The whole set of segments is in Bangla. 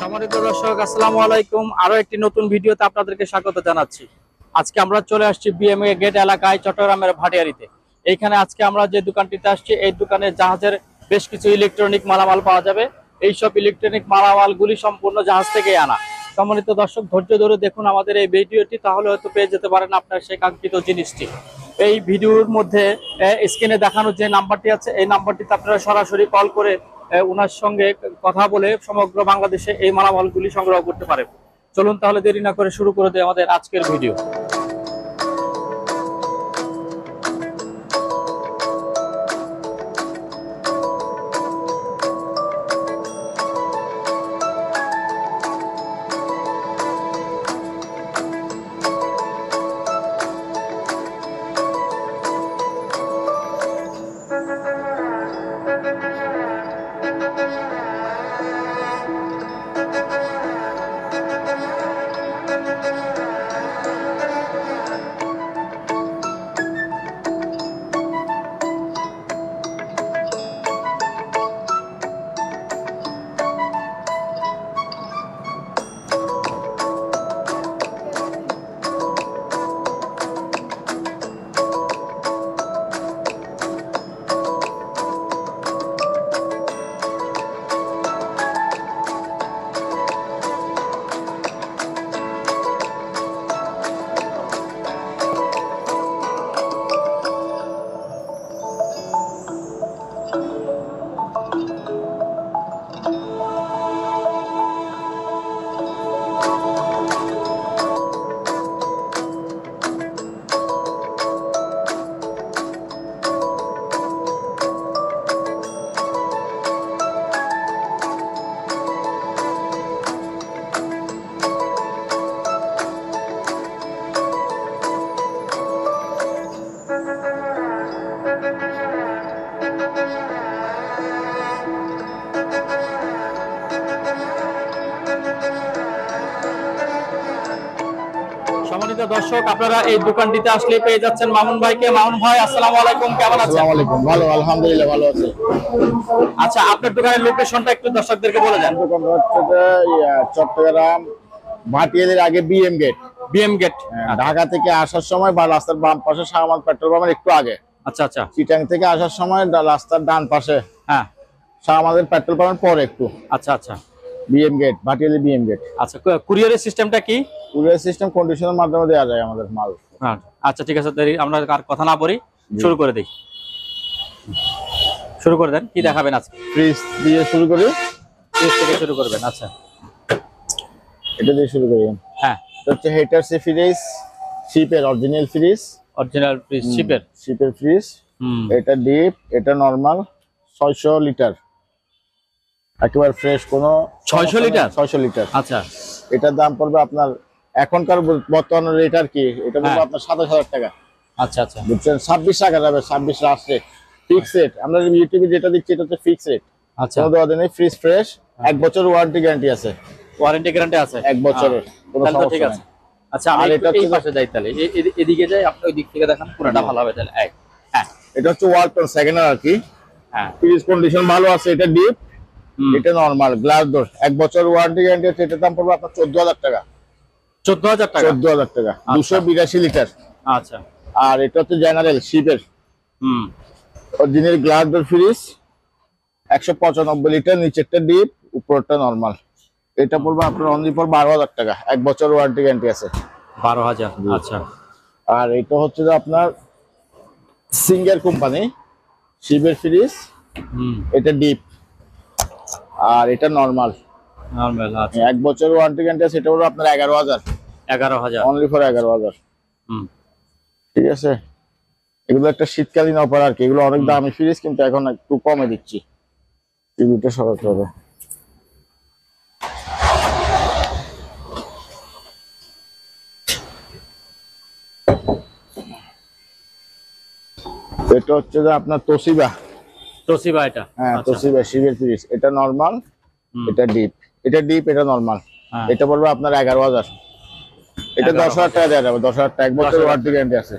সম্মানিত দর্শক, আসসালামু আলাইকুম। আরো একটি নতুন ভিডিওতে আপনাদেরকে স্বাগত জানাচ্ছি। আজকে আমরা চলে আসছি বিএমএ গেট এলাকায়, চট্টগ্রামের ভাটিয়ারিতে। এইখানে আজকে আমরা যে দোকানটিতে আসছি, এই দোকানে জাহাজের বেশ কিছু ইলেকট্রনিক মালামাল পাওয়া যাবে। এইসব ইলেকট্রনিক মালামালগুলি সম্পূর্ণ জাহাজ থেকে আনা। সম্মানিত দর্শক, ধৈর্য ধরে দেখুন আমাদের এই ভিডিওটি, তাহলে হয়তো পেয়ে যেতে পারেন আপনার সেই কাঙ্ক্ষিত জিনিসটি। এই ভিডিওর মধ্যে স্ক্রিনে দেখানো যে নাম্বারটি আছে, এই নাম্বারটিতে আপনারা সরাসরি কল করে ওনার সঙ্গে কথা বলে সমগ্র বাংলাদেশে এই মালামালগুলি সংগ্রহ করতে পারে। চলুন তাহলে দেরি না করে শুরু করে দেয় আমাদের আজকের ভিডিও। সম্মানিত দর্শক, আপনারা এই দোকানটিতে আসলে পেয়ে যাচ্ছেন মামুন ভাইকে। মামুন ভাই, আসসালামু আলাইকুম, কেমন আছেন? আসসালামু আলাইকুম। ভালো, আলহামদুলিল্লাহ ভালো আছি। আচ্ছা, আপনার দোকানের লোকেশনটা একটু দর্শকদেরকে বলে দেন। দোকান হচ্ছে যে চট্টগ্রাম ভাটিয়ালির আগে BM gate. BM gate. Dhaka থেকে আসার সময় বা রাস্তার বাম পাশে শাহমাল পেট্রোল পাম্পের একটু আগে। আচ্ছা আচ্ছা। চিটাং থেকে আসার সময় রাস্তার ডান পাশে হ্যাঁ, শাহমালের পেট্রোল পাম্পের পরে একটু। আচ্ছা আচ্ছা। বিএম গেট, ভাটিয়ালি বিএম গেট। আচ্ছা, কুরিয়ারের সিস্টেমটা কি? কুরিয়ার সিস্টেম কন্ডিশনের মাধ্যমে দেওয়া যায় আমাদের মাল। হ্যাঁ, আচ্ছা ঠিক আছে, আমরা আর কথা না বলি, শুরু করে দিই। শুরু করে দেন, কি দেখাবেন আজকে? ফ্রিজ দিয়ে শুরু করি। ফ্রিজ থেকে শুরু করবেন। আচ্ছা, এটা দিয়ে শুরু করি। হ্যাঁ, এটা হচ্ছে হেটারসি ফ্রিজ, শিপের অরিজিনাল ফ্রিজ। অরিজিনাল ফ্রিজ, শিপের ফ্রিজ। এটা ডিপ, এটা নরমাল। 600 লিটার, একেবারে ফ্রেশ। কোনো 600 লিটার? 600 লিটার। আচ্ছা, এটার দাম পড়বে আপনার এখনকার বর্তমান রেট আর কি, এটা পড়বে আপনার 27,000 টাকা। আচ্ছা আচ্ছা, বুঝছেন? 26 টাকা যাবে, 26 লাস্ট রেট, ফিক্স রেট। আমরা ইউটিউবে যেটা দিচ্ছি এটা হচ্ছে ফিক্স রেট। আচ্ছা, কোনো দেওয়া নেই, ফ্রিজ ফ্রেশ। 1 বছর ওয়ারেন্টি গ্যারান্টি আছে। ওয়ারেন্টি গ্যারান্টি আছে 1 বছরের, কোনো তাহলে তো সমস্যা ঠিক নেই। আছে। আচ্ছা, আমি এই পাশে যাই তাহলে, এদিকে যাই, আপনি ওই দিক থেকে দেখান, পুরোটা ভালো হবে তাহলে। হ্যাঁ, এটা হচ্ছে ওয়ালটন সেকেন্ডার আর কি। হ্যাঁ, ফ্রিজ কন্ডিশন ভালো আছে। এটা ডিপ, এটা নরমাল গ্লাস ডোর। 1 বছর ওয়ারেন্টি গ্যারান্টি আছে। এটার দাম পড়বে আপনার 14,000 টাকা। 14,000 টাকা? 14,000 টাকা, 282 লিটার। আচ্ছা, আর এটা হচ্ছে জেনারেল শিপের original glass door fridge, 195 litre. নিচেরটা ডিপ, উপরটা নরমাল। এটা পড়বে আপনার অনলি ফর 12,000 টাকা। 1 বছর ওয়ারেন্টি গ্যারান্টি আছে। 12,000। আচ্ছা, আর এটা হচ্ছে যে আপনার সিঙ্গার কোম্পানি শিপের ফ্রিজ। এটা ডিপ, আর এটা নরমাল। নরমাল। আচ্ছা, 1 বছর ওয়ারেন্টি গ্যারান্টি আছে। এটা হলো আপনার 11,000। 11,000 অনলি ফর 11,000। ঠিক আছে, এগুলো একটা শীতকালীন অফার আর কি। এগুলো অনেক দামি ফ্রিজ, কিন্তু এখন একটু কমে দিচ্ছি। টিভিটা সরাতে হবে। এটা হচ্ছে যে আপনার তোশিবা। এটা? হ্যাঁ, তোশিবা শিবের ফ্রিজ। এটা নরমাল, এটা ডিপ। এটা ডিপ, এটা নরমাল। এটা পড়বে আপনার 11,000। এটা 10,000 টাকা দেওয়া যাবে। 10,000 টাকা, 1 বছর ওয়ারেন্টি গ্যারান্টি আছে।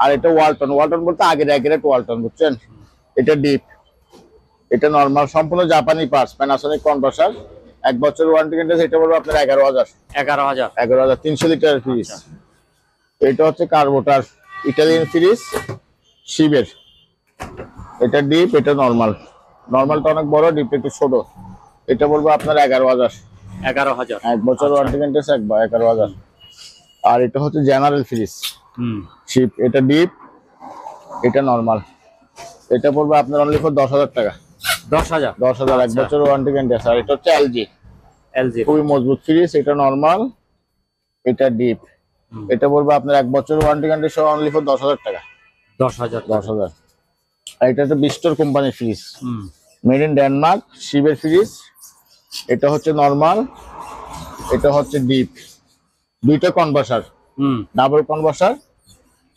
আর এটা ওয়ালটন। ওয়ালটন বলতে আগের ওয়ালটন, বুঝছেন? এটা ডিপ, এটা নরমাল। সম্পূর্ণ জাপানি পার্টস, প্যানাসোনিক কনভার্সার। 1 বছর ওয়ারেন্টি গ্যারান্টি আছে, এটা বলবো আপনার 11,000। 11,000। 11,000 300 লিটারের ফ্রিজ। এটা হচ্ছে কার্বোটার ইটালিয়ান ফ্রিজ শিবের। এটা ডিপ, এটা নরমাল। নরমালটা অনেক বড়, ডিপ একটু ছোট। এটা বলবো আপনার 11,000। 11,000। 1 বছর ওয়ারেন্টি গ্যারান্টি আছে, 11,000। আর এটা হচ্ছে জেনারেল ফ্রিজ শিপ। এটা ডিপ, এটা নরমাল। এটা পড়বে আপনার অনলি ফর 10,000 টাকা। 10,000। 10,000 1 বছর ওয়ারেন্টি গ্যারান্টি আছে। আর এটা হচ্ছে এলজি। খুবই মজবুত ফ্রিজ। এটা নরমাল, এটা ডিপ। এটা বলবো আপনার 1 বছর ওয়ারেন্টি গ্যারান্টি সহ অনলি ফর 10,000 টাকা। 10,000। 10,000। আর এটা হচ্ছে বিস্টোর কোম্পানির ফ্রিজ, মেড ইন ডেনমার্ক, শিবের ফ্রিজ। এটা হচ্ছে নরমাল, এটা হচ্ছে ডিপ। দুইটা কনভার্সার, ডাবল কনভার্সার।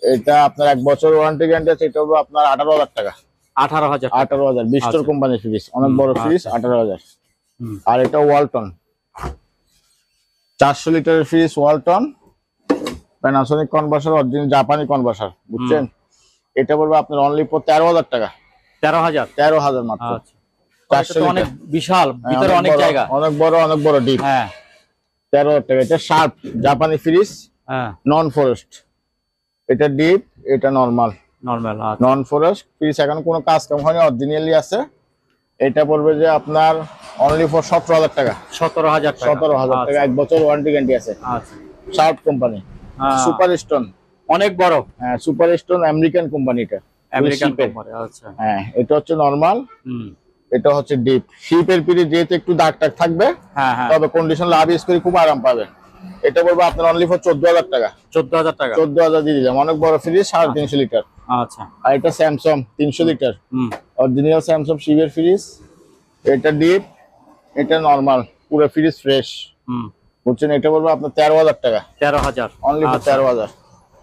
এটা আপনার 1 বছর ওয়ারেন্টি গ্যারান্টি আছে। এটা হলো আপনার 18,000 টাকা। 18,000। 18,000 বিস্টোর কোম্পানির ফ্রিজ, অনেক বড় ফ্রিজ। 18,000। আর এটা ওয়ালটন 400 লিটারের ফ্রিজ, ওয়ালটন প্যানাসোনিক কনভার্সার, অরিজিনাল জাপানি কনভার্সার, বুঝছেন? এটা বলবো আপনার অনলি ফর 13,000 টাকা। 13,000। 13,000 মাত্র। আচ্ছা, 400 অনেক বিশাল, ভিতরে অনেক জায়গা, অনেক বড় ডিপ। হ্যাঁ, 13,000 টাকা। এটা শার্প জাপানি ফ্রিজ, হ্যাঁ, নন ফরেস্ট। এটা ডিপ, এটা নরমাল। নরমাল। নন ফরেস্ট ফ্রিজ, এখন কোনো কাজ কাম হয়নি, অরিজিনালি আছে। এটা পড়বে যে আপনার অনলি ফর 17,000 টাকা। 17,000 টাকা। 17,000 টাকা। 1 বছর ওয়ারেন্টি গ্যারান্টি আছে। আচ্ছা, শার্প কোম্পানি, সুপার স্টোন, অনেক বড়। হ্যাঁ সুপার স্টোন আমেরিকান কোম্পানি। এটা আমেরিকান কোম্পানি। আচ্ছা, হ্যাঁ। এটা হচ্ছে নরমাল, হুম, এটা হচ্ছে ডিপ। শিপের পিঠে যেহেতু একটু দাগ টাগ থাকবে, হ্যাঁ, হ্যাঁ, তবে কন্ডিশন লাভ ইউজ করে খুব আরাম পাবে। এটা বলবো আপনার অনলি ফর 14,000 টাকা। 14,000 টাকা। 14,000 দিয়ে দিলাম। অনেক বড় ফ্রিজ, 350 লিটার। আচ্ছা, আর এটা স্যামসাং 300 লিটার, হুম, অরিজিনাল স্যামসাং শিবের ফ্রিজ। এটা ডিপ, এটা নরমাল, পুরো ফ্রিজ ফ্রেশ, হুম, বুঝছেন? এটা বলবো আপনার 13,000 টাকা। 13,000 অনলি ফর 13,000।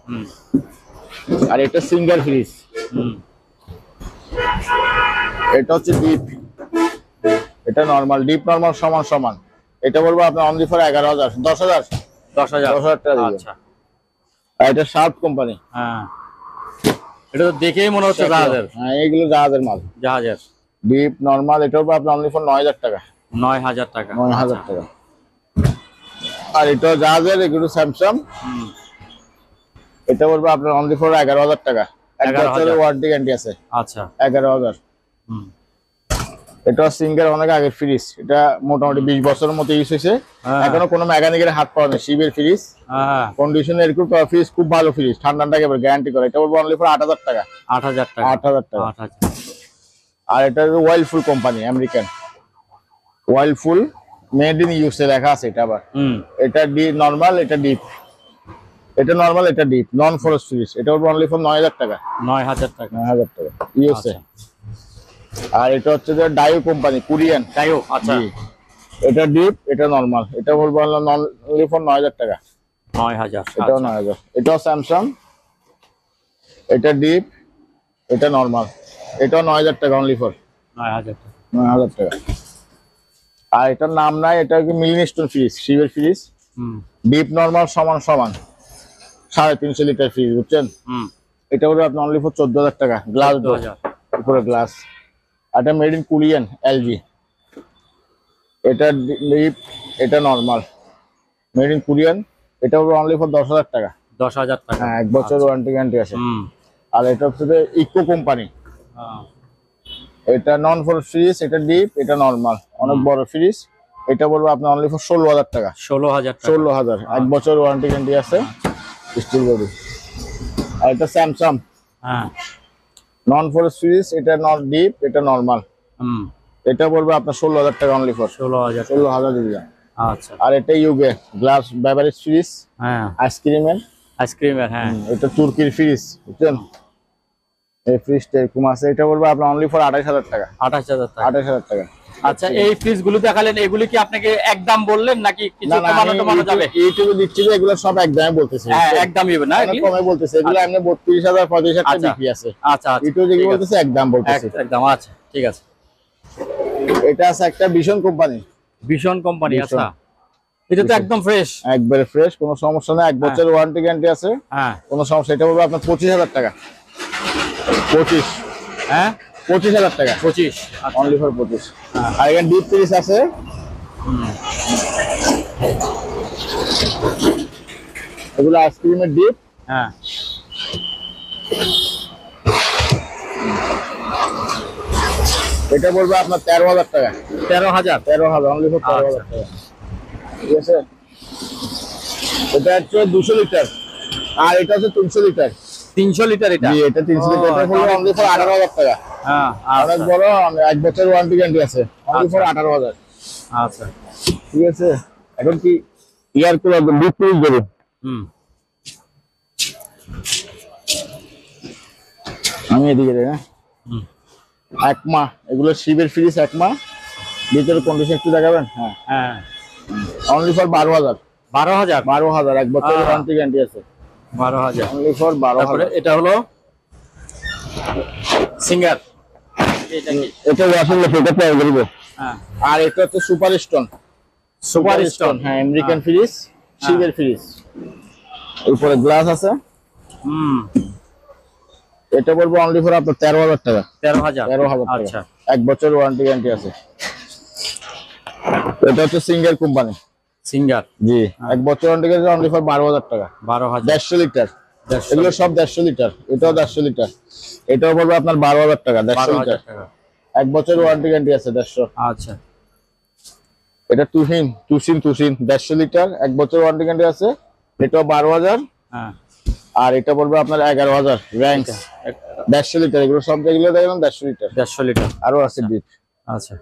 হুম, আর এটা সিঙ্গেল ফ্রিজ, হুম, এটা হচ্ছে ডিপ, এটা নরমাল। ডিপ নরমাল সমান সমান। এটা বলবো আপনার অনলি ফর 11,000। 10,000। 10,000 টাকা দিবেন। আচ্ছা, আর এটা শার্প কোম্পানি, হ্যাঁ, এটা তো দেখেই মনে হচ্ছে জাহাজের। হ্যাঁ এগুলো জাহাজের মাল। জাহাজের ডিপ নরমাল। এটা বলবো আপনার অনলি ফর 9,000 টাকা। 9,000 টাকা। 9,000 টাকা। আর এটা জাহাজের, এগুলো স্যামসাং। হুম, এটা বলবো আপনার অনলি ফর 11,000 টাকা। 1 বছরের ওয়ারেন্টি গ্যারান্টি আছে। আচ্ছা, 11,000। হুম, এটা সিঙ্গেল, অনেক আগের ফ্রিজ। এটা মোটামুটি 20 বছরের মতো ইউজ হয়েছে, এখনো কোনো মেকানিকের হাত পাওয়া নেই। শিবের ফ্রিজ, হ্যাঁ, কন্ডিশন এরকম ফ্রিজ, খুব ভালো ফ্রিজ, ঠান্ডাটা একেবারে গ্যারান্টি করে। এটা বলবো অনলি ফর 8,000 টাকা। 8,000 টাকা। 8,000 টাকা। 8,000। আর এটা Whirlpool company, American Whirlpool, made in USA লেখা আছে। এটা আবার হুম, এটা নরমাল, এটা ডিপ। এটা নরমাল, এটা ডিপ, নন ফরেস্ট ফ্রিজ। এটা বলবো অনলি ফর 9,000 টাকা। 9,000 টাকা। 9,000 টাকা ইউএসএ। আর এটা হচ্ছে যে ডাইও কোম্পানি, কোরিয়ান। তাইও। আচ্ছা, এটা ডিপ, এটা নরমাল। এটা বলবো অনলি ফর 9,000 টাকা। 9,000। এটাও 9,000। এটাও স্যামসাং, এটা ডিপ, এটা নরমাল। এটাও 9,000 টাকা অনলি ফর। 9,000 টাকা। 9,000 টাকা। আর এটার নাম নাই, এটা কি মিলিনিস্টোন ফ্রিজ, শিবের ফ্রিজ। হুম, ডিপ নরমাল সমান সমান, 350 লিটার ফ্রিজ, বুঝছেন? হুম, এটা হলো আপনার অনলি ফর 14,000 টাকা। Glass door, 14,000। উপরে গ্লাস। এটা মেড ইন কোরিয়ান, এলজি। এটা ডিপ, এটা নরমাল, মেড ইন কোরিয়ান। এটা হলো অনলি ফর 10,000 টাকা। 10,000 টাকা। হ্যাঁ 1 বছর ওয়ারেন্টি গ্যারান্টি আছে। হুম, আর এটা হচ্ছে যে ইকো কোম্পানি। হ্যাঁ, এটা নন ফরেস্ট ফ্রিজ, এটা ডিপ, এটা নরমাল, অনেক বড় ফ্রিজ। এটা বলবো আপনার অনলি ফর 16,000 টাকা। 16,000 টাকা। 16,000 1 বছর ওয়ারেন্টি গ্যারান্টি আছে, স্টিল বডি। আর এটা স্যামসাং হ্যাঁ, নন ফরেস্ট ফ্রিজ, এটা নট ডিপ, এটা নরমাল। হুম, এটা বলবো আপনার 16,000 টাকা অনলি ফর। 16,000। 16,000 দিলাম। আচ্ছা, আর এটা ইউগে গ্লাস বেভারেজ ফ্রিজ, হ্যাঁ, আইসক্রিমের। আইসক্রিমের, হ্যাঁ, এটা তুর্কির ফ্রিজ, বুঝছেন? এই ফ্রিজটা এরকম আছে। এটা বলবো আপনার অনলি ফর 28,000 টাকা। 28,000 টাকা। 28,000 টাকা। আচ্ছা, এই ফ্রিজ গুলো দেখালেন, এগুলি কি আপনাকে একদম বললেন নাকি কিছু না না, কমানো টমানো যাবে? ইউটিউবে দিচ্ছি যে এগুলো সব একদমই বলতেছে। হ্যাঁ, একদমই হবে না অনেক কি? কমে বলতেছে। এগুলো এমনি 32,000 35,000 টাকা আচ্ছা, বিক্রি আছে। আচ্ছা, আচ্ছা, ইউটিউবে যেগুলো ঠিক আছে। বলতেছে একদম বলতেছে। একদম। আচ্ছা, ঠিক আছে। এটা আছে একটা ভীষণ কোম্পানি। ভীষণ কোম্পানি। ভীষণ। আচ্ছা, এটা তো একদম ফ্রেশ। একবারে ফ্রেশ, কোনো সমস্যা নেই। 1 বছর ওয়ারেন্টি গ্যারান্টি আছে, হ্যাঁ, কোনো সমস্যা। এটা বলবো আপনার 25,000 টাকা। 25 হ্যাঁ, 25,000 টাকা 25। Only for 25। আর এখানে ডিপ ফ্রিজ আছে, এগুলো আইসক্রিমের ডিপ। হ্যাঁ, এটা বলবো আপনার 13,000 টাকা। 13,000। 13,000 অনলি ফর 13,000 টাকা। ঠিক আছে, এটা হচ্ছে 200 লিটার আর এটা হচ্ছে 300 লিটার। 300 লিটার এটা? জি, এটা 300 লিটার। এটা হলো অনলি ফর 18,000 টাকা। হ্যাঁ, অনেক বড়, 1 বছর ওয়ারেন্টি গ্যারান্টি আছে, অনলি ফর 18,000। আচ্ছা, ঠিক আছে, এখন কি ইয়ার কুলার ডিপ ফ্রিজ দেবো। আমি এদিকে দেখ, হুম, 1 মাস এগুলো শিবের ফ্রিজ, 1 মাস ভিতরে কন্ডিশন একটু দেখাবেন। হ্যাঁ, হ্যাঁ, অনলি ফর 12,000। 12,000? 12,000, 1 বছর ওয়ারেন্টি গ্যারান্টি আছে, 12,000 অনলি ফর 12,000। তারপরে এটা হলো সিঙ্গার, এটা কি? এটা ওয়াশিং মেশিন, এটা প্রায় বলবো। হ্যাঁ, আর এটা হচ্ছে সুপার স্টোন। Super stone. হ্যাঁ, আমেরিকান ফ্রিজ, শিবের ফ্রিজ, উপরে গ্লাস আছে। এটা বলবো অনলি ফর আপনার 13,000 টাকা। 13,000? 13,000 টাকা, আচ্ছা, 1 বছর ওয়ারেন্টি গ্যারান্টি আছে। এটা হচ্ছে সিঙ্গার কোম্পানি। সিঙ্গার? জি, 1 বছর ওয়ারেন্টি গ্যারান্টি, অনলি ফর 12,000 টাকা। 12,000? 150 লিটার, এগুলো সব 150 লিটার। এটাও 150 লিটার, এটাও বলবো আপনার 12,000 টাকা। 150 লিটার, 1 বছর ওয়ারেন্টি গ্যারান্টি আছে, 150। আচ্ছা, এটা তুহিন 150 লিটার, 1 বছর ওয়ারেন্টি গ্যারান্টি আছে, এটাও 12,000। হ্যাঁ, আর এটা বলবো আপনার 11,000 র্যাঙ্কস, 150 লিটার। এগুলো সব যেগুলো দেখলাম 150 লিটার। 150 লিটার? আরো আছে ডিপ। আচ্ছা,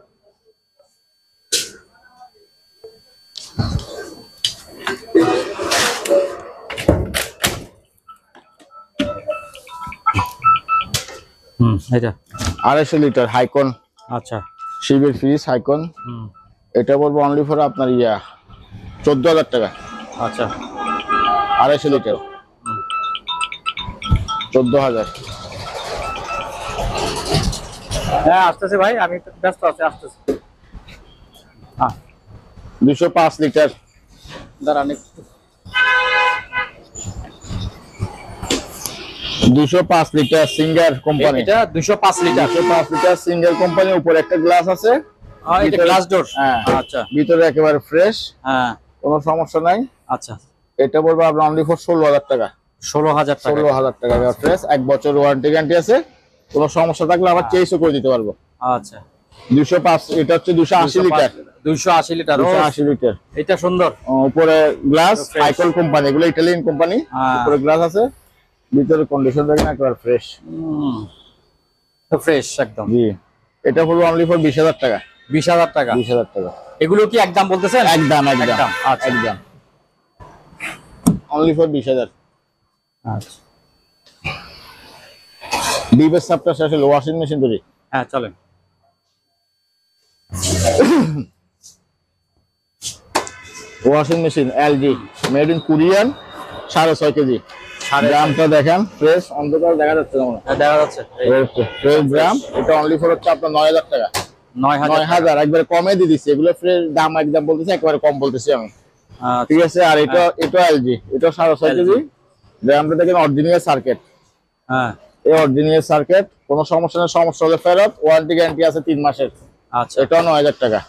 এটা 250 লিটার হাইকন। আচ্ছা, শিবের ফ্রিজ হাইকন। এটা বলবো অনলি ফর আপনার 14,000 টাকা। আচ্ছা, 250 লিটার, 14,000। হ্যাঁ আসতেছে ভাই, আমি একটু ব্যস্ত আছি, আসতেছে। 205 লিটার, দাঁড়ান একটু। 205 লিটার সিঙ্গার কোম্পানি। এটা 205 লিটার? 205 litre singer company. উপরে একটা গ্লাস আছে, এটা গ্লাস ডোর? হ্যাঁ, আচ্ছা, ভিতরে একেবারে ফ্রেশ, হ্যাঁ, কোনো সমস্যা নাই। আচ্ছা, এটা বলবো আপনার অনলি ফর 16,000 টাকা। 16,000 টাকা? 16,000 টাকা ফ্রেশ, 1 বছর ওয়ারেন্টি গ্যারান্টি আছে, কোনো সমস্যা থাকলে আবার চেঞ্জও করে দিতে পারবো। আচ্ছা, 205, এটা হচ্ছে 280 লিটার। 280 লিটার? 280 লিটার, এটা সুন্দর। উপরে গ্লাস, হাইকল কোম্পানি, এগুলো ইটালিয়ান কোম্পানি। উপরে গ্লাস আছে, ভিতরে কন্ডিশন দেখেন একেবারে ফ্রেশ, তো ফ্রেশ একদম। জি, এটা হলো অনলি ফর 20,000 টাকা। 20,000 টাকা? 20,000 টাকা। এগুলো কি একদম বলতেছেন? একদম, একদম। আচ্ছা, একদম, অনলি ফর 20,000। আচ্ছা, ডিপের সাপটা শেষ হলো, ওয়াশিং মেশিন ধরি। হ্যাঁ চলেন। Washing machine LG, made in Korean, 6.5 KG. গ্রামটা দেখেন ফ্রেশ, অন্ধকার দেখা যাচ্ছে না? দেখা যাচ্ছে ফ্রেশ গ্রাম। এটা অনলি ফর হচ্ছে আপনার 9,000 টাকা। 9,000 একবারে কমে দিয়ে দিচ্ছি। এগুলো ফ্রেশ দাম একদম বলতেছি, একবারে কম বলতেছি আমি। ঠিক আছে, আর এটা এলজি, এটা 6.5 কেজি। গ্রামটা দেখেন অরিজিনাল সার্কিট। হ্যাঁ, এই অরিজিনাল সার্কিট, কোনো সমস্যা নেই, সমস্যা হলে ফেরত, ওয়ারেন্টি গ্যারান্টি আছে 3 মাসের। আচ্ছা, এটাও 9,000 টাকা।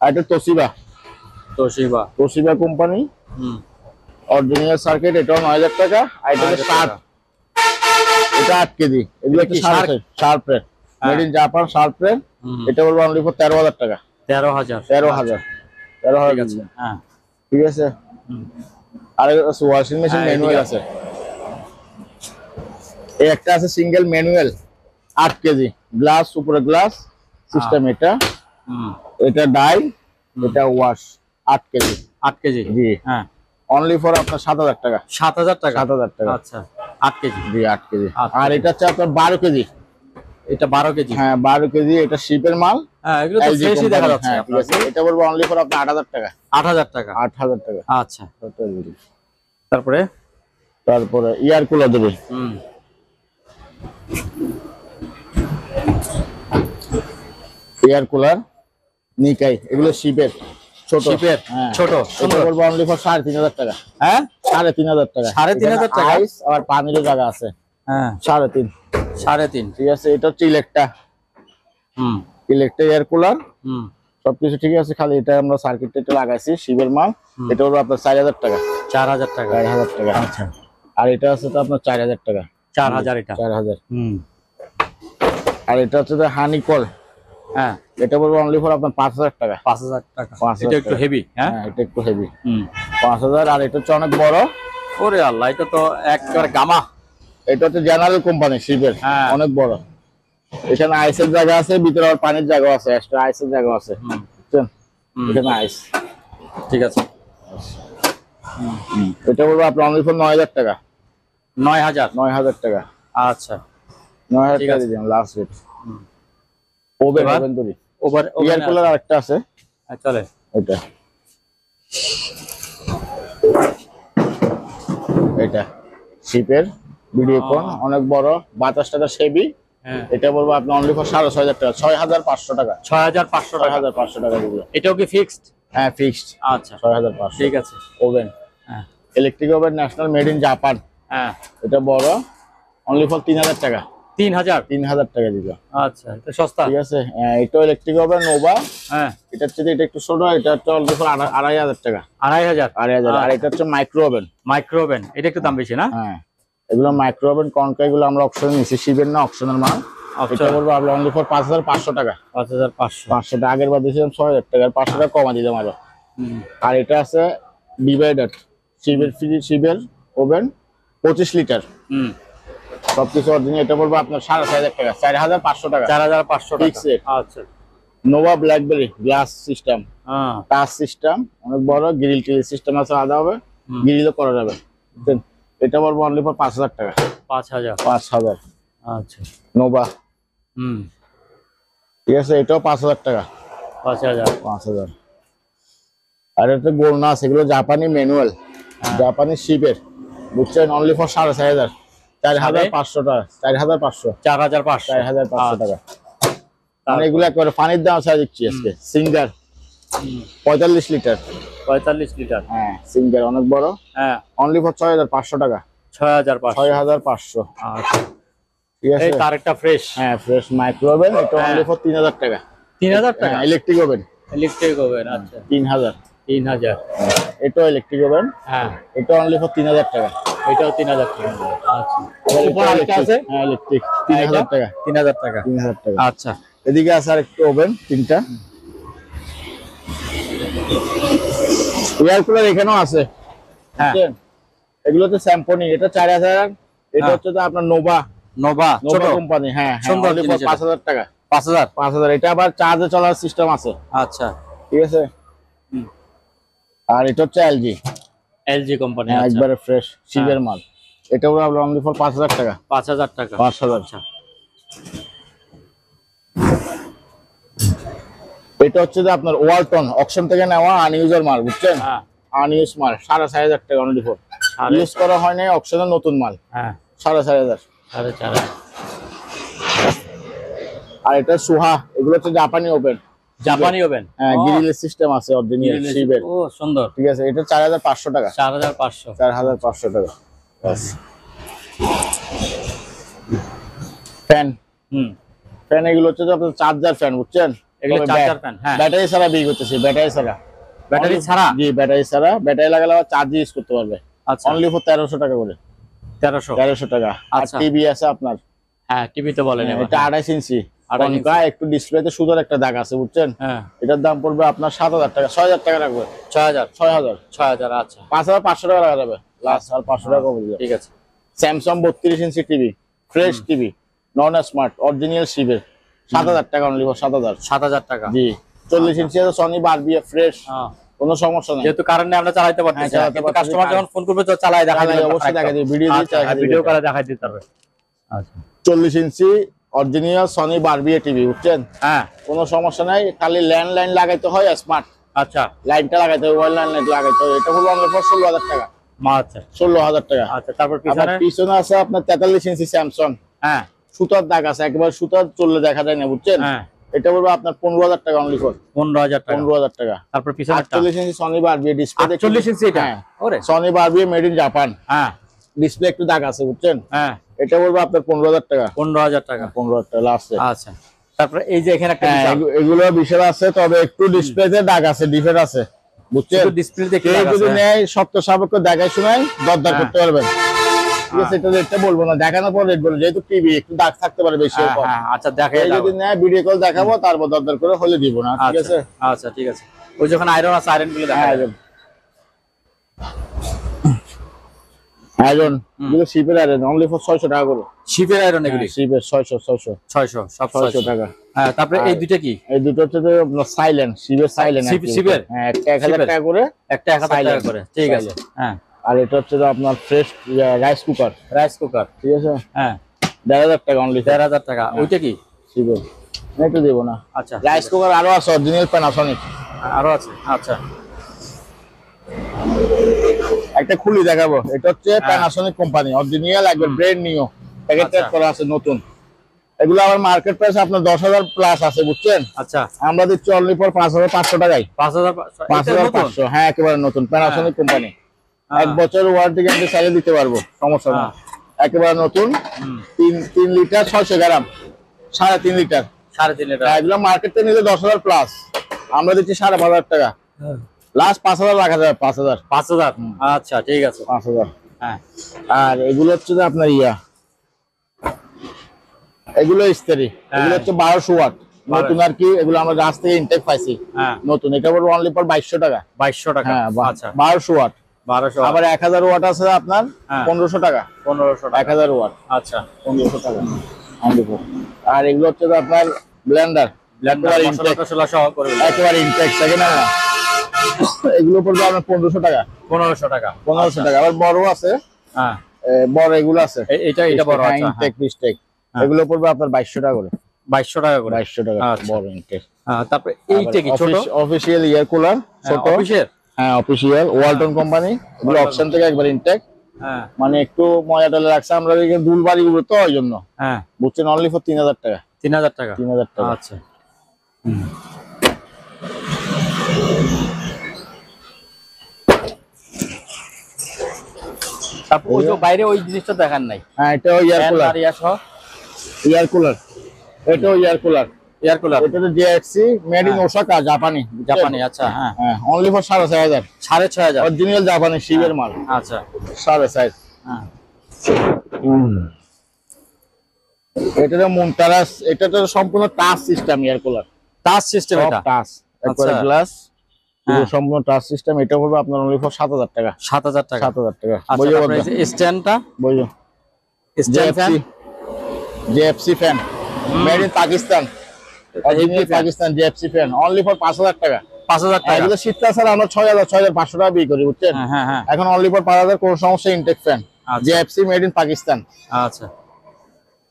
আর এটা তোশিবা কোম্পানি, অরিজিনাল সার্কিট, এটাও 9,000 টাকা। আর এটা 60, এটা 8 কেজি। এগুলো কি sharp rate, made in Japan, sharp rate. এটা বলবো অনলি ফর 13,000 টাকা। 13,000? 13,000 ঠিক আছে, হ্যাঁ, ঠিক আছে। আর ওয়াশিং মেশিন ম্যানুয়াল আছে, এই একটা আছে সিঙ্গেল ম্যানুয়াল, 8 কেজি। গ্লাস, উপরে গ্লাস সিস্টেম। এটা ডাই, এটা ওয়াশ, 8 কেজি। 8 কেজি? জি, হ্যাঁ, অনলি ফর আপনার 7,000 টাকা। 7,000 টাকা? 7,000 টাকা। আচ্ছা, 8 কেজি? জি, 8 কেজি। আর এটা হচ্ছে আপনার 12 কেজি। এটা 12 কেজি? হ্যাঁ, 12 কেজি। এটা শিপের মাল। হ্যাঁ, এগুলো তো ফ্রেশই দেখা যাচ্ছে। ঠিক আছে, এটা বলবো অনলি ফর আপনার 8,000 টাকা। 8,000 টাকা? 8,000 টাকা। আচ্ছা, তারপরে ইয়ার কুলার দেবে। এয়ার কুলার নিকাই, এগুলো শিপের ছোট। ছোট, এটা বলবো অনলি ফর 3,500 টাকা। হ্যাঁ, 3,500 টাকা। 3,500 টাকা? আইস আর পানিরও জায়গা আছে। হ্যাঁ, 3.5। 3.5? ঠিক আছে, এটা হচ্ছে ইলেকট্রা এয়ার কুলার, সবকিছু ঠিক আছে, খালি এটা আমরা সার্কিটটা একটু লাগাইছি শিবের মাল। এটা হলো আপনার 4000 টাকা। 4000 টাকা। 4000 টাকা। আচ্ছা। আর এটা আছে তো আপনার 4000 টাকা। 4000 এটা। 4000। আর এটা হচ্ছে যে হানিকল। হ্যাঁ, এটা বলবো অনলি ফর আপনার 5000 টাকা। 5000 টাকা। 5000 এটা একটু হেভি। হ্যাঁ, এটা একটু হেভি। 5000। আর এটা হচ্ছে অনেক বড়। ওরে আল্লাহ, এটা তো একবারে গামা। এটা হচ্ছে জেনারেল কোম্পানি শিবের, অনেক বড়। এখানে আইসের জায়গা আছে, ভিতরে আবার পানির জায়গা আছে, এক্সট্রা আইসের জায়গা আছে, বুঝছেন? এখানে আইস। ঠিক আছে। এটা বলবো আপনার অনলি ফর 9000 টাকা। 9000। 9000 টাকা। আচ্ছা, 9000 টাকা দিলাম লাস্ট রেট। ওভেন তৈরি। এয়ার কুলার আরেকটা আছে। চলে এটা এটা শিপের ভিডিওকন, অনেক বড়, 22 টাকা সেবি। এটা বলবো আপনি অনলি ফর 6500 টাকা। 6500 টাকা। 6500 টাকা। 6500 টাকা দিবেন। এটাও কি ফিক্সড? হ্যাঁ, ফিক্সড। আচ্ছা, 6500। ঠিক আছে। ওভেন, হ্যাঁ, electric oven, national, made in Japan. হ্যাঁ, এটা বড়, অনলি ফর 3000 টাকা। 3000 টাকা দিবে। আচ্ছা, এটা সস্তা। ঠিক আছে। এটা ইলেকট্রিক ওভেন নোভা। হ্যাঁ, এটা হচ্ছে এটা একটু ছোট, এটা হচ্ছে অনলি ফর 2500 টাকা। 2500। আর এটা হচ্ছে মাইক্রো ওভেন। মাইক্রো ওভেন, এটা একটু দাম বেশি না? হ্যাঁ, এগুলো মাইক্রো ওভেন কনকা, এগুলো আমরা অপশনে নিছি, শিবের না, অপশনাল মাল। এটা বলবো আপনি অনলি ফর 5500 টাকা। 5500 টাকা। আগের বার দিয়েছিলাম 6000 টাকা, আর 500 টাকা কমা দিলাম আরো। আর এটা আছে ডিভাইডার শিবের ওভেন, 25 লিটার। সবকিছু অরিজিনাল। এটা বলবো আপনার 4500 টাকা। 4500 টাকা। 4500 টাকা। Fix rate. আচ্ছা। Nova BlackBerry glass system, touch system, অনেক বড়, গ্রিল টিল সিস্টেম আছে, আলাদা হবে, গ্রিলও করা যাবে। এটা বলবো অনলি ফর 5000 টাকা। 5000। আচ্ছা, নোভা। ঠিক আছে, এটাও 5000 টাকা। 5000। আর এটা গোলনা, সেগুলো জাপানি ম্যানুয়াল, জাপানি শিপের, বুঝছেন? Only for 4500। 4500 টাকা। 4500। 4500 টাকা। মানে এগুলো একবারে পানির দাম ছাড়া দিচ্ছি আজকে। Singer 45 litre. 45 লিটার। হ্যাঁ, সিঙ্গার অনেক বড়। হ্যাঁ, অনলি ফর 6500 টাকা। 6500। আচ্ছা, ঠিক আছে। এই আরেকটা ফ্রেশ। হ্যাঁ, ফ্রেশ মাইক্রো ওভেন। এটা অনলি ফর 3000 টাকা। 3000 টাকা। Electric oven. Electric oven. আচ্ছা, 3000। এটা ইলেকট্রিক ওভেন। হ্যাঁ, এটা অনলি ফর 3000 টাকা। এটাও 3000 টাকা। আচ্ছা, উপর আরেকটা আছে। হ্যাঁ, ইলেকট্রিক 3000 টাকা। 3000 টাকা। 3000 টাকা। আচ্ছা, এদিকে আছে আরেকটা ওভেন, তিনটা। এয়ার কুলার এখানেও আছে। হ্যাঁ, এগুলো হচ্ছে স্যাম্পনি। এটা 4000। এটা হচ্ছে তো আপনার নোভা ছোট কোম্পানি। হ্যাঁ, সুন্দর অনলি ফর 5000 টাকা। 5000। এটা আবার চার্জে চলার সিস্টেম আছে। আচ্ছা, ঠিক আছে। আর এটা হচ্ছে এলজি কোম্পানি। একবারে ফ্রেশ শিবের মাল। এটা বলবো অনলি ফর 5000 টাকা। 5000 টাকা। 5000। আচ্ছা, এটা হচ্ছে যে আপনার ওয়ালটন অকশন থেকে নেওয়া আনইউজার মাল, বুঝছেন? হ্যাঁ, আনইউজ মাল 4500 টাকা অনলি ফর। ইউজ করা হয় নাই, অকশনের নতুন মাল। হ্যাঁ, 4500। 4500। আর এটা সুহা, এগুলো হচ্ছে জাপানি ওভেন। জাপানি ওভেন। হ্যাঁ, গ্রিলের সিস্টেম আছে অরিজিনাল শিবের। ও সুন্দর। ঠিক আছে। এটা 4500 টাকা। 4500। 4500 টাকা। ফ্যান ফ্যান এগুলো হচ্ছে যে আপনার চার্জার ফ্যান, বুঝছেন? এগুলো চার্জার ফ্যান। হ্যাঁ, ব্যাটারি ছাড়া বিক্রি করতেছি। ব্যাটারি ছাড়া। ব্যাটারি ছাড়া? জি, ব্যাটারি ছাড়া। ব্যাটারি লাগালে আবার চার্জ ইউজ করতে পারবে। আচ্ছা, অনলি ফর 1300 টাকা করে। 1300 টাকা। আর আচ্ছা। টিভি আছে আপনার। হ্যাঁ, টিভি তো বলেন। এটা 28 ইঞ্চি। একটু ডিসপ্লেতে সুন্দর একটা দাগ আছে, বুঝছেন? হ্যাঁ, এটার দাম পড়বে আপনার 7000 টাকা। 6000 টাকা রাখবে। 6000। আচ্ছা, 5500 টাকা রাখা যাবে লাস্ট। আর 500 টাকা কমে যাবে। ঠিক আছে। Samsung 32 inch TV, fresh TV, নন স্মার্ট, অরিজিনাল শিবের, 7000 টাকা অনলি ফর। 7000 টাকা। জি। 40 ইঞ্চি আছে সনি বারবিএ, ফ্রেশ, কোনো সমস্যা নাই। যেহেতু কারেন্ট আমরা চালাতে পারতেছি না, কিন্তু কাস্টমার যখন ফোন করবে তো চালায় দেখাই দিবে। অবশ্যই দেখাই দিবে, ভিডিও করে দেখাই দিতে পারবে। আচ্ছা, 40 ইঞ্চি অরিজিনাল সনি বারবিএ টিভি, বুঝছেন? হ্যাঁ, কোনো সমস্যা নাই। খালি ল্যান্ডলাইন লাগাইতে হয়, স্মার্ট। আচ্ছা, লাইনটা লাগাইতে হয়, ওয়াল লাইন লাগাইতে হয়। এটা হলো অনলি ফর 16000 টাকা। আচ্ছা, 16000 টাকা। আচ্ছা, তারপর পিছনে আছে আপনার 43 ইঞ্চি স্যামসাং। হ্যাঁ, সুতার দাগ আছে, একবার সুতার চললে দেখা যায় না, বুঝছেন? হ্যাঁ, এটা বলবো আপনার 15000 টাকা অনলি ফর। 15000 টাকা। 15000 টাকা। তারপর পিছনে 48 ইঞ্চি সনি বারবিএ ডিসপ্লে। 48 ইঞ্চি এটা? ওরে, সনি বারবিএ মেড ইন জাপান। হ্যাঁ, ডিসপ্লে একটু দাগ আছে, বুঝছেন? হ্যাঁ, এটা বলবো আপনার 15000 টাকা। 15000 টাকা। 15000 টাকা লাস্ট। আচ্ছা, তারপরে এই যে এখানে একটা এগুলো বিশাল আছে, তবে একটু ডিসপ্লেতে দাগ আছে, ডিফেক্ট আছে, বুঝছেন? ডিসপ্লেতে কেউ যদি নেয় সত্য সাপেক্ষ দেখাই শোনায় দরদার করতে পারবেন, ঠিক আছে? এটা রেটটা বলবো না, দেখানোর পর রেট বলবো, যেহেতু টিভি একটু দাগ থাকতে পারে বেশি। আচ্ছা দেখাই দাও, যদি নেয় ভিডিও কল দেখাবো, তারপর দরদার করে হলে দিব না, ঠিক আছে? আচ্ছা ঠিক আছে। ওই যখন আয়রন আছে আয়রন গুলো দেখা যাবে। আয়রন গুলো শিপের আয়রন অনলি ফর 600 টাকা করে। শিপের আয়রন এগুলি? শিপের 600 সব 600 টাকা। হ্যাঁ, তারপরে এই দুটো কি? এই দুটো হচ্ছে আপনার সাইলেন্ট, শিপের সাইলেন্ট। শিপের হ্যাঁ, একটা 1000 টাকা করে, একটা 1000 টাকা করে, ঠিক আছে। হ্যাঁ, আর এটা হচ্ছে আপনার ফ্রেশ রাইস কুকার, ঠিক আছে? হ্যাঁ, 1500 টাকা অনলি, 1500 টাকা। ওইটা কি? শিপের এটা দেব না। আচ্ছা, রাইস কুকার আরো আছে, অরিজিনাল প্যানাসোনিক আরো আছে। আচ্ছা, একটা খুলি দেখাবো, এটা হচ্ছে প্যানাসোনিক কোম্পানি, অরিজিনাল একবার ব্র্যান্ড নিউ, প্যাকেট ট্যাগ করা আছে নতুন। এগুলো আমার মার্কেট প্রাইস আপনার 10,000 প্লাস আছে, বুঝছেন? আচ্ছা, আমরা দিচ্ছি অনলি ফর 5,500 টাকায়। 5,500? হ্যাঁ, একেবারে নতুন প্যানাসোনিক কোম্পানি, 1 বছর ওয়ারেন্টি গ্যারান্টি চাইলে দিতে পারবো, সমস্যা না। একেবারে নতুন, 3 লিটার 600 গ্রাম, 3.5 লিটার। 3.5 লিটার। এগুলো মার্কেটে নিলে 10,000 প্লাস, আমরা দিচ্ছি 5,500 টাকা। লাস্ট 5,000 রাখা যাবে, 5,000। 5,000? আচ্ছা ঠিক আছে, 5,000। হ্যাঁ। আর এগুলো হচ্ছে যে আপনার এগুলো ইস্তারি, এগুলো হচ্ছে 1200 ওয়াট নতুন আর কি। এগুলো আমরা গাছ থেকে ইনটেক পাইছি নতুন, এটা বলবো অনলি ফর 2200 টাকা। 2200 টাকা? হ্যাঁ, আচ্ছা, 1200 ওয়াট। 1200। আবার 1000 ওয়াট আছে আপনার 1500 টাকা। 1500 টাকা, 1000 ওয়াট। আচ্ছা, 1500 টাকা। আর এগুলো হচ্ছে যে আপনার ব্লেন্ডার, মশলা সহ করে একেবারে ইনটেক, সেকেন্ড হ্যান্ড। এগুলো পড়বে আপনার 1500 টাকা। 1500 টাকা? 1500 টাকা। আবার বড় আছে, হ্যাঁ, বড় এগুলো আছে, এটা বড়। আচ্ছা, ইনটেক পিস্টেক, এগুলো পড়বে আপনার 2200 টাকা করে। 2200 টাকা করে? 2200 টাকা বড় ইনটেক। হ্যাঁ, তারপরে এইটা কি? ছোট অফিশিয়াল ইয়ার কুলার, ছোট অফিসের? হ্যাঁ, অফিশিয়াল ওয়ালটন কোম্পানি, এগুলো অপশন থেকে একবার ইনটেক। হ্যাঁ, মানে একটু মজা টলে রাখছে আমরা, এখানে দুলবাড়ি গুলো তো ওই জন্য। হ্যাঁ, বুঝছেন? অনলি ফর 3000 টাকা। 3000 টাকা? 3000 টাকা। আচ্ছা, তারপর ওই যে বাইরে ওই জিনিসটা দেখান নাই? হ্যাঁ, এটা ইয়ার কুলার, ইয়ার কুলার, এটা ইয়ার কুলার, এটা তো জিএক্সি মেড ইন ওসাকা, জাপানি। আচ্ছা, হ্যাঁ, অনলি ফর 6500। 6500? অরিজিনাল জাপানি শিবের মাল। আচ্ছা, 6500। হ্যাঁ, এটা তো মুনতারাস, এটা তো সম্পূর্ণ টাচ সিস্টেম ইয়ার কুলার। Touch system? এটা টাচ, একবারে গ্লাস, পুরো সম্পূর্ণ টাচ সিস্টেম। এটা পড়বে আপনার অনলি ফর 7000 টাকা। 7000 টাকা? 7000 টাকা। আচ্ছা, তারপরে এই যে স্ট্যান্ডটা, বুঝো, stand fan, জেএফসি fan, made in Pakistan, original Pakistan জেএফসি fan, only for 5000 টাকা। 5000 টাকা? এগুলো শীতকাল ছাড়া আমরা 6500 টাকা বিক্রি করি, বুঝছেন? হ্যাঁ, হ্যাঁ, এখন অনলি ফর 5000, কোনো সমস্যা, intake fan, JFC made in Pakistan. আচ্ছা,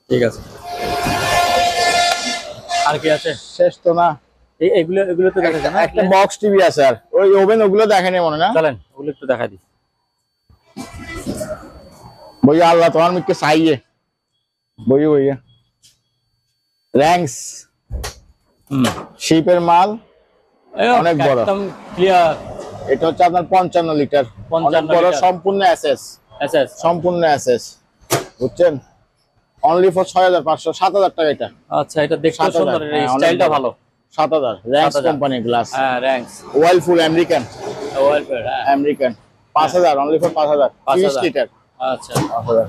ঠিক আছে। আর কি আছে? শেষ তো না, এগুলো তো দেখা যায় না? একটা বক্স টিভি আছে, আর ওই ওভেন, ওগুলো দেখেনি মনে না? চলেন ওগুলো একটু দেখা দিই। भैया अल्लाह तुम्हार मिल के सही है भैया भैया रैंक्स শিপের মাল, অনেক বড়, একদম ক্লিয়ার। এটা হচ্ছে আপনার 55 লিটার, 55 বড়, লিটার। সম্পূর্ণ এসএস, সম্পূর্ণ এসএস, বুঝছেন? অনলি ফর 6500, 7000 টাকা এটা। আচ্ছা, এটা দেখতে সুন্দর, স্টাইলটা ভালো। 7000, র‍্যাঙ্কস কোম্পানি গ্লাস। হ্যাঁ, ranks, ওয়ালফুল American, ওয়ালফুল American, 5000, only for 5000, 30 litre. আচ্ছা, 5000।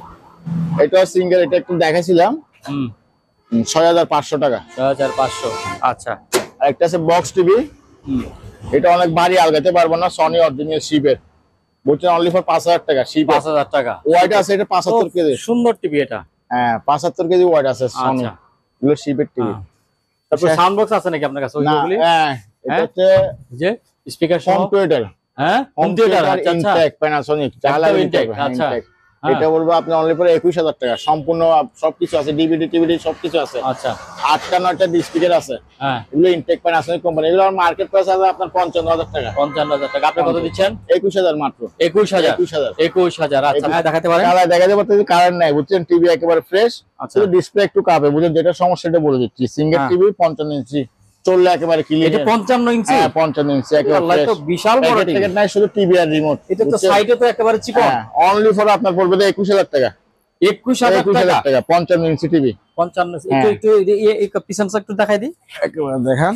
এটা সিঙ্গেল, এটা একটু দেখাইছিলাম, 6500 টাকা। 6500। আচ্ছা, আর একটা আছে বক্স টিভি, এটা অনেক ভারী, আলগাতে পারবো না, সনি অরিজিনাল শিপের, বুঝছেন? অনলি ফর 5000 টাকা। শিপ 5000 টাকা। ওয়াইড আছে, এটা 75 কেজি, সুন্দর টিভি এটা। হ্যাঁ, 75 কেজি ওয়াইড আছে সনি, এগুলো শিপের টিভি। তারপর সাউন্ড বক্স আছে নাকি আপনার কাছে? ওইগুলি? হ্যাঁ, এটা হচ্ছে যে স্পিকার সহ, হোম থিয়েটার। হ্যাঁ, হোম থিয়েটার। আচ্ছা, ইনটেক প্যানাসোনিক, চালা ইনটেক। আচ্ছা, এটা বলবো আপনি অনলি ফর 21000 টাকা। সম্পূর্ণ সবকিছু আছে, ডিভিডি টিভিডি সবকিছু আছে। আচ্ছা, 8টা 9টা স্পিকার আছে। হ্যাঁ, এগুলো ইনটেক প্যানাসোনিক কোম্পানি। এগুলো মার্কেট প্রাইস আছে আপনার 55000 টাকা। 55000 টাকা। আপনি কত দিচ্ছেন? 21000 মাত্র। 21000? 21000। 21000। আচ্ছা, হ্যাঁ, দেখাতে পারেন? কালার দেখাতে পারতেছি, কারেন্ট নাই, বুঝছেন? টিভি একেবারে ফ্রেশ, শুধু ডিসপ্লে একটু কাঁপে, বুঝছেন? যেটা সমস্যাটা বলে দিচ্ছি, সিঙ্গেল টিভি 55 ইঞ্চি, চললে একেবারে ক্লিয়ার। এটা 55 ইঞ্চি? হ্যাঁ, 55 ইঞ্চি, একেবারে আল্লাহ, তো বিশাল বড় টিভি। নাই, শুধু টিভি আর রিমোট। এটা তো সাইডে তো একেবারে চিকন। অনলি ফর আপনার পড়বে 21000 টাকা। 21000 টাকা? 55 ইঞ্চি টিভি, 55 হ্যাঁ। একটু একটু পিছনটা একটু দেখাই দিই। একেবারে দেখান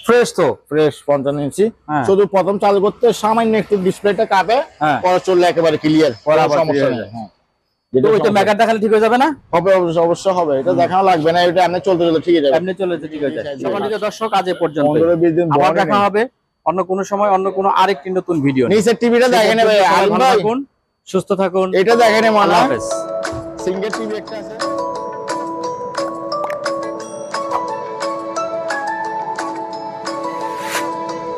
ফ্রেশ তো। ফ্রেশ 55 ইঞ্চি। হ্যাঁ। শুধু প্রথম চালু করতে সামান্য একটু ডিসপ্লেটা কাঁপে, হ্যাঁ। পরে চললে একেবারে ক্লিয়ার, পরে কোনো আবার সমস্যা clear হয়ে নেই। যায়। হ্যাঁ, তো যেটা ওইটা সমস্যা মেকার দেখালে ঠিক হয়ে যাবে না? হবে, অবশ্যই হবে। এটা দেখানো লাগবে না, এটা এমনি চলতে চলতে ঠিক যাবে। এমনি চলে যেতে ঠিক হয়ে যায়। ঠিক আছে। সম্মানিত দর্শক, আজ এ পর্যন্ত। 15-20 দিন আবার বড় দেখা নেই। হবে অন্য কোনো সময় অন্য কোনো আরেকটি নতুন ভিডিও নিয়ে। নিচের টিভিটা দেখেন ভাই, সবাই আলম ভালো ভাই থাকুন, সুস্থ থাকুন। এটা দেখেন, আল্লাহ মানা হাফেজ। সিঙ্গেল টিভি একটা আছে।